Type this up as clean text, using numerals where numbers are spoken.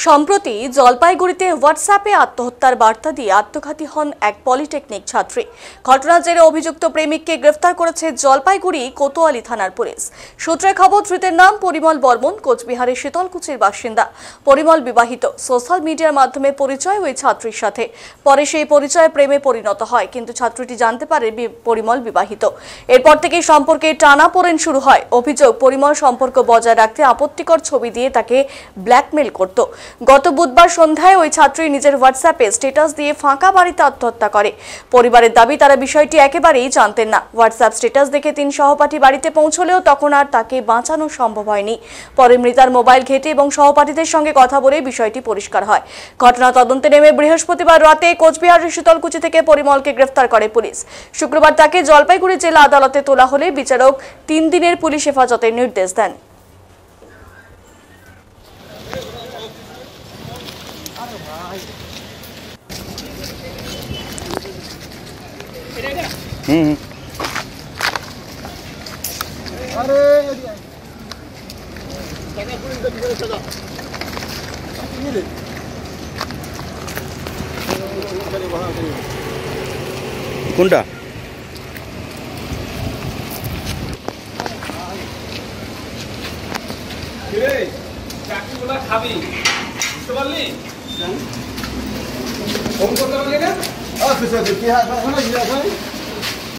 সম্প্রতি জলপাইগুড়িতে হোয়াটসঅ্যাপে আত্মহত্যার বার্তা দিয়ে আত্মঘাতী হন এক পলিটেকনিক ছাত্রী। ঘটনার জেরে অভিযুক্ত প্রেমিককে গ্রেফতার করেছে জলপাইগুড়ি কোতোয়ালি থানার পুলিশ। সূত্রে খবর, ধৃতের নাম পরিমল বর্মন, কোচবিহারের শীতলকুচির বাসিন্দা। পরিমল বিবাহিত। সোশ্যাল মিডিয়ার মাধ্যমে পরিচয় ওই ছাত্রীর সাথে। পরে সেই পরিচয়ে প্রেমে পরিণত হয়, কিন্তু ছাত্রীটি জানতে পারে পরিমল বিবাহিত। এরপর থেকেই সম্পর্কে টানাপোড়েন শুরু হয়। অভিযোগ, পরিমল সম্পর্ক বজায় রাখতে আপত্তিকর ছবি দিয়ে তাকে ব্ল্যাকমেল করত। গত বুধবার সন্ধ্যায় ওই ছাত্রী নিজের হোয়াটসঅ্যাপে স্ট্যাটাস দিয়ে ফাঁকা বাড়িতে আত্মহত্যা করে। পরিবারের দাবি, তারা বিষয়টি একেবারেই জানতেন না। হোয়াটসঅ্যাপ স্ট্যাটাস দেখে 3 সহপাঠী বাড়িতে পৌঁছলেও তখন আর তাকে বাঁচানো সম্ভব হয়নি। পরে মৃতার মোবাইল ঘেঁটে এবং সহপাঠীদের সঙ্গে কথা বলে বিষয়টি পরিষ্কার হয়। ঘটনা তদন্তে নেমে বৃহস্পতিবার রাতে কোচবিহারের শীতলকুচি থেকে পরিমলকে গ্রেফতার করে পুলিশ। শুক্রবার তাকে জলপাইগুড়ি জেলা আদালতে তোলা হলে বিচারক 3 দিনের পুলিশ হেফাজতের নির্দেশ দেন। কোনটা খাবি বুঝতে পারলি? ফোন করতে পারলি না?